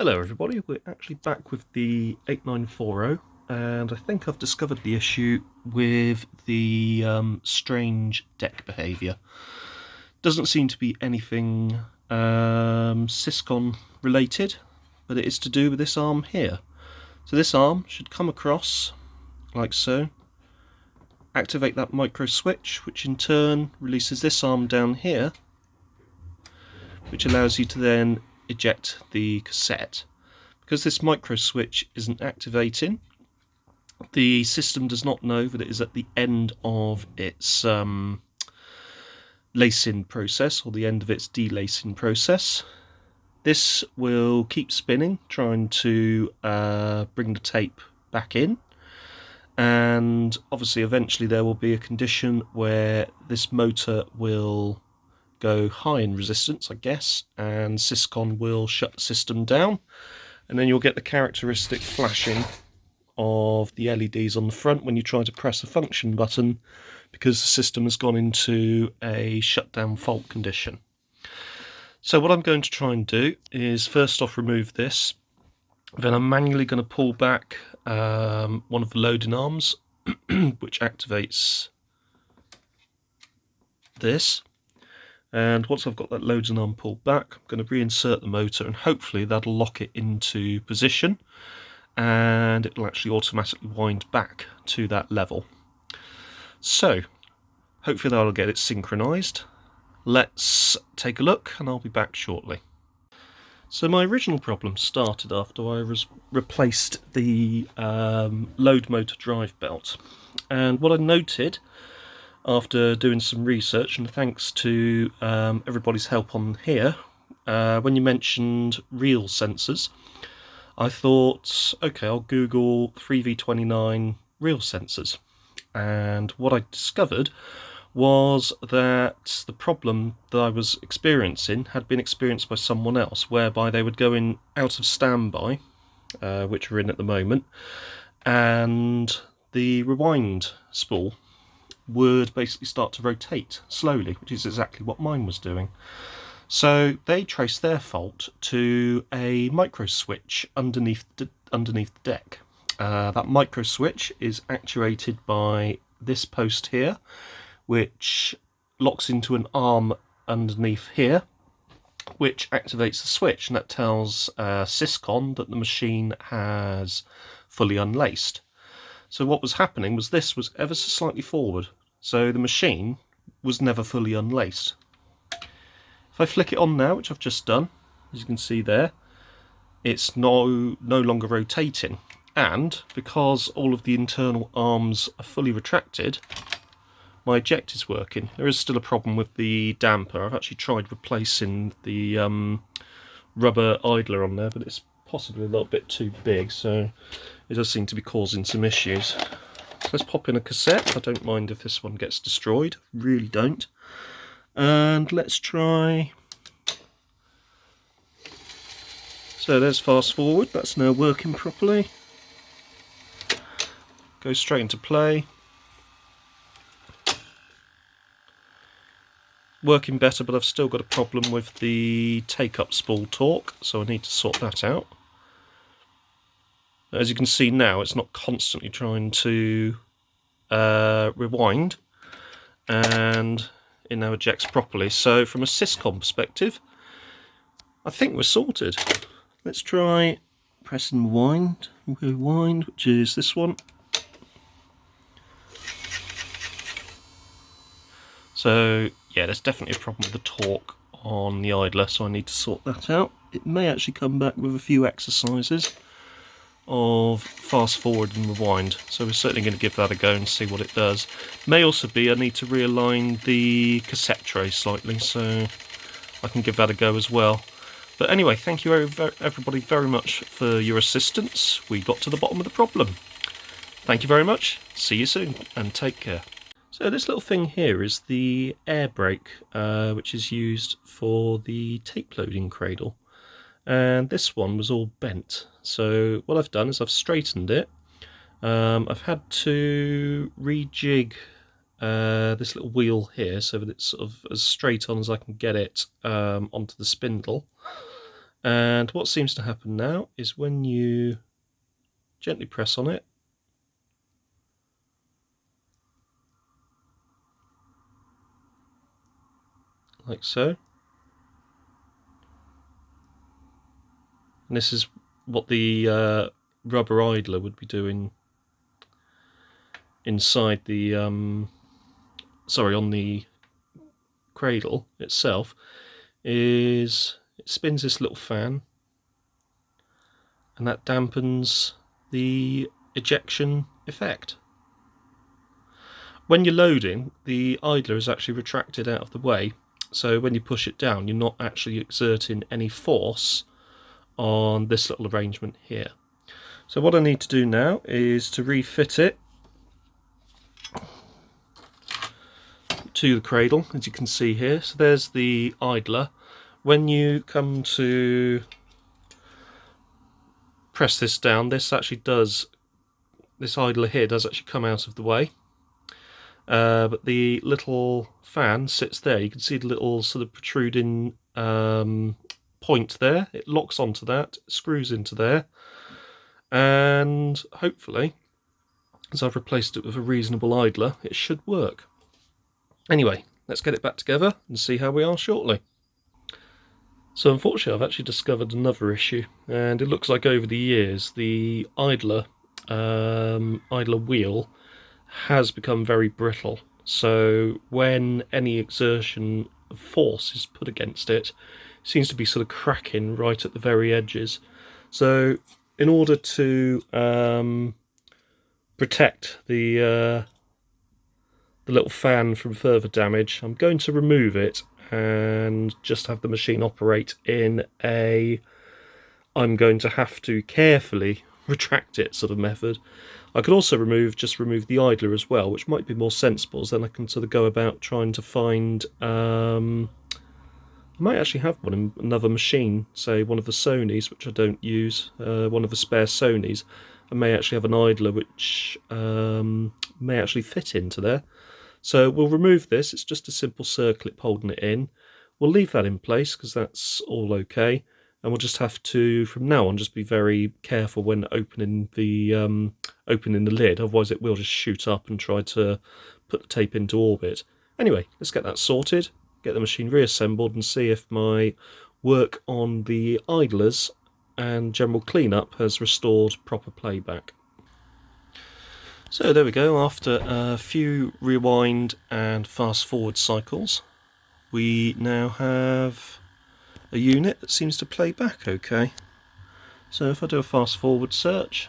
Hello everybody, we're actually back with the 8940 and I think I've discovered the issue with the strange deck behaviour. Doesn't seem to be anything Syscon related, but it is to do with this arm here. So this arm should come across like so, activate that micro switch, which in turn releases this arm down here, which allows you to then eject the cassette. Because this micro switch isn't activating, the system does not know that it is at the end of its lacing process, or the end of its delacing process. This will keep spinning, trying to bring the tape back in, and obviously eventually there will be a condition where this motor will go high in resistance, I guess, and Syscon will shut the system down, and then you'll get the characteristic flashing of the LEDs on the front when you try to press a function button, because the system has gone into a shutdown fault condition. So what I'm going to try and do is first off remove this, then I'm manually going to pull back one of the loading arms which activates this. And once I've got that loading arm pulled back, I'm going to reinsert the motor, and hopefully that'll lock it into position and it'll actually automatically wind back to that level. So hopefully that'll get it synchronized. Let's take a look and I'll be back shortly. So my original problem started after I replaced the load motor drive belt, and what I noted after doing some research, and thanks to everybody's help on here, when you mentioned real sensors, I thought, okay, I'll Google 3V29 real sensors, and what I discovered was that the problem that I was experiencing had been experienced by someone else, whereby they would go in out of standby, which we're in at the moment, and the rewind spool would basically start to rotate slowly, which is exactly what mine was doing. So they traced their fault to a micro switch underneath the deck. That micro switch is actuated by this post here, which locks into an arm underneath here, which activates the switch, and that tells Syscon that the machine has fully unlaced. So what was happening was this was ever so slightly forward, so the machine was never fully unlaced. If I flick it on now, which I've just done, as you can see there, it's no longer rotating, and because all of the internal arms are fully retracted, my eject is working. There is still a problem with the damper. I've actually tried replacing the rubber idler on there, but it's possibly a little bit too big, so it does seem to be causing some issues. So let's pop in a cassette. I don't mind if this one gets destroyed, really don't. And let's try. So there's fast forward, that's now working properly. Go straight into play. Working better, but I've still got a problem with the take-up spool torque, so I need to sort that out. As you can see now, it's not constantly trying to rewind, and it now ejects properly. So from a Syscon perspective, I think we're sorted. Let's try pressing rewind, which is this one. So yeah, there's definitely a problem with the torque on the idler, so I need to sort that out. It may actually come back with a few exercises of fast forward and rewind, so we're certainly going to give that a go and see what it does. May also be I need to realign the cassette tray slightly, so I can give that a go as well. But anyway, thank you everybody very much for your assistance. We got to the bottom of the problem. Thank you very much, see you soon, and take care. So this little thing here is the air brake, which is used for the tape loading cradle. And this one was all bent. So what I've done is I've straightened it. I've had to rejig this little wheel here so that it's sort of as straight on as I can get it onto the spindle. And what seems to happen now is when you gently press on it, like so, and this is what the rubber idler would be doing inside the on the cradle itself, is it spins this little fan, and that dampens the ejection effect. When you're loading, the idler is actually retracted out of the way, so when you push it down, you're not actually exerting any force on this little arrangement here. So what I need to do now is to refit it to the cradle, as you can see here. So there's the idler. When you come to press this down, this idler here does actually come out of the way. But the little fan sits there. You can see the little sort of protruding point there. It locks onto that, screws into there, and hopefully, as I've replaced it with a reasonable idler, it should work. Anyway, let's get it back together and see how we are shortly. So unfortunately, I've actually discovered another issue, and it looks like over the years the idler wheel has become very brittle. So when any exertion of force is put against it, it seems to be sort of cracking right at the very edges. So in order to protect the little fan from further damage, I'm going to remove it and just have the machine operate in a I'm going to have to carefully retract it sort of method. I could also remove the idler as well, which might be more sensible, as then I can sort of go about trying to find I might actually have one in another machine, say one of the Sonys, which I don't use, one of the spare Sonys. I may actually have an idler which may actually fit into there. So we'll remove this. It's just a simple circlip holding it in. We'll leave that in place because that's all okay, and we'll just have to, from now on, just be very careful when opening the lid. Otherwise, it will just shoot up and try to put the tape into orbit. Anyway, let's get that sorted, get the machine reassembled, and see if my work on the idlers and general cleanup has restored proper playback. So there we go, after a few rewind and fast forward cycles, we now have a unit that seems to play back okay. So if I do a fast forward search,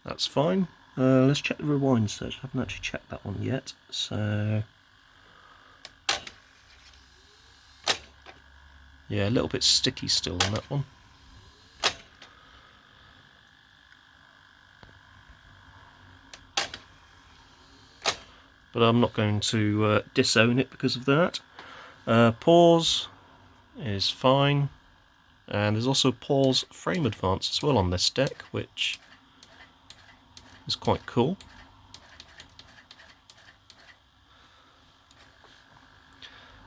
that's fine. Let's check the rewind search. I haven't actually checked that one yet, so yeah, a little bit sticky still on that one. But I'm not going to disown it because of that. Pause is fine, and there's also pause frame advance as well on this deck, which is quite cool.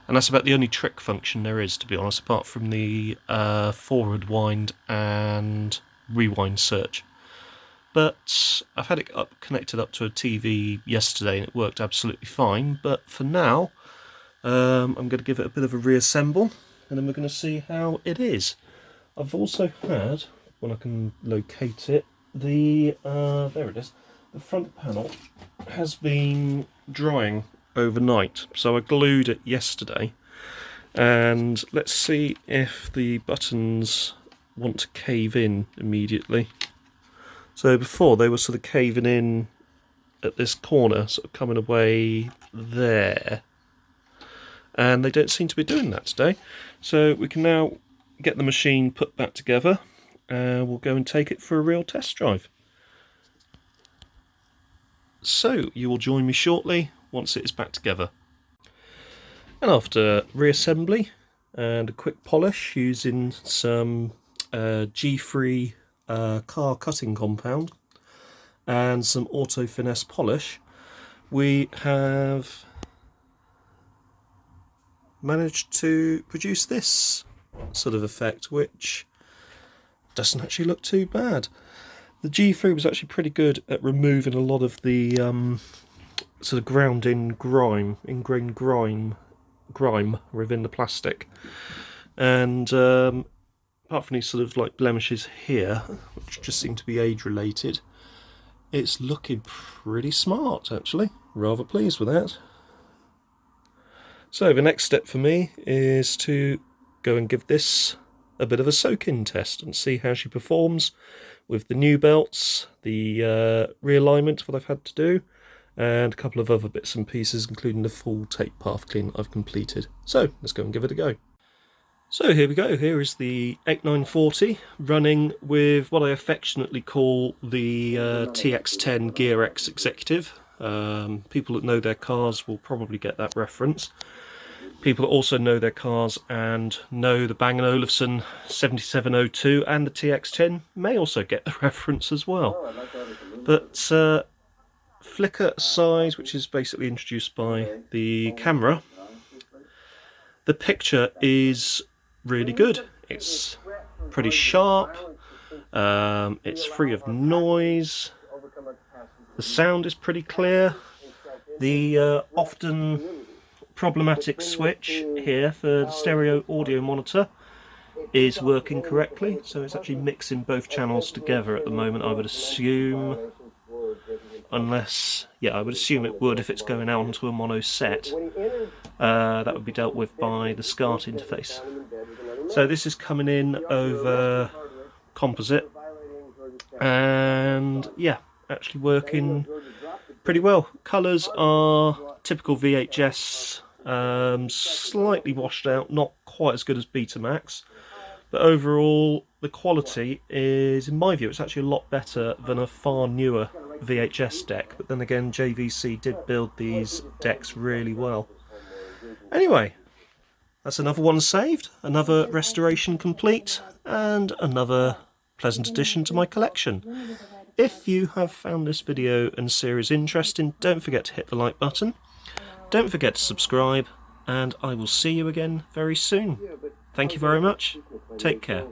And that's about the only trick function there is, to be honest, apart from the forward wind and rewind search. But I've had it connected up to a TV yesterday and it worked absolutely fine. But for now, I'm going to give it a bit of a reassemble, and then we're going to see how it is. I've also had, when I can locate it, there it is. The front panel has been drying overnight, so I glued it yesterday. And let's see if the buttons want to cave in immediately. So before they were sort of caving in at this corner, sort of coming away there. And they don't seem to be doing that today. So we can now get the machine put back together, and we'll go and take it for a real test drive. So you will join me shortly once it is back together. And after reassembly and a quick polish using some G-free car cutting compound and some auto finesse polish, we have managed to produce this sort of effect, which doesn't actually look too bad. The G3 was actually pretty good at removing a lot of the sort of ground-in grime, ingrained grime within the plastic, and apart from these sort of like blemishes here, which just seem to be age-related, it's looking pretty smart actually. Rather pleased with that. So the next step for me is to go and give this a bit of a soak-in test and see how she performs with the new belts, the realignment, what I've had to do, and a couple of other bits and pieces, including the full tape path clean I've completed. So let's go and give it a go. So here we go. Here is the 8940 running with what I affectionately call the TX10 Gear X Executive. People that know their cars will probably get that reference. People that also know their cars and know the Bang & Olufsen 7702 and the TX10 may also get the reference as well. But flicker size, which is basically introduced by the camera, the picture is really good. It's pretty sharp, it's free of noise, the sound is pretty clear. The often problematic switch here for the stereo audio monitor is working correctly, so it's actually mixing both channels together at the moment, I would assume. Unless, yeah, I would assume it would if it's going out onto a mono set. That would be dealt with by the SCART interface. So this is coming in over composite, and yeah, actually working pretty well. Colours are typical VHS, slightly washed out, not quite as good as Betamax, but overall the quality is, in my view, it's actually a lot better than a far newer VHS deck. But then again, JVC did build these decks really well. Anyway, that's another one saved, another restoration complete, and another pleasant addition to my collection. If you have found this video and series interesting, don't forget to hit the like button. Don't forget to subscribe, and I will see you again very soon. Thank you very much. Take care.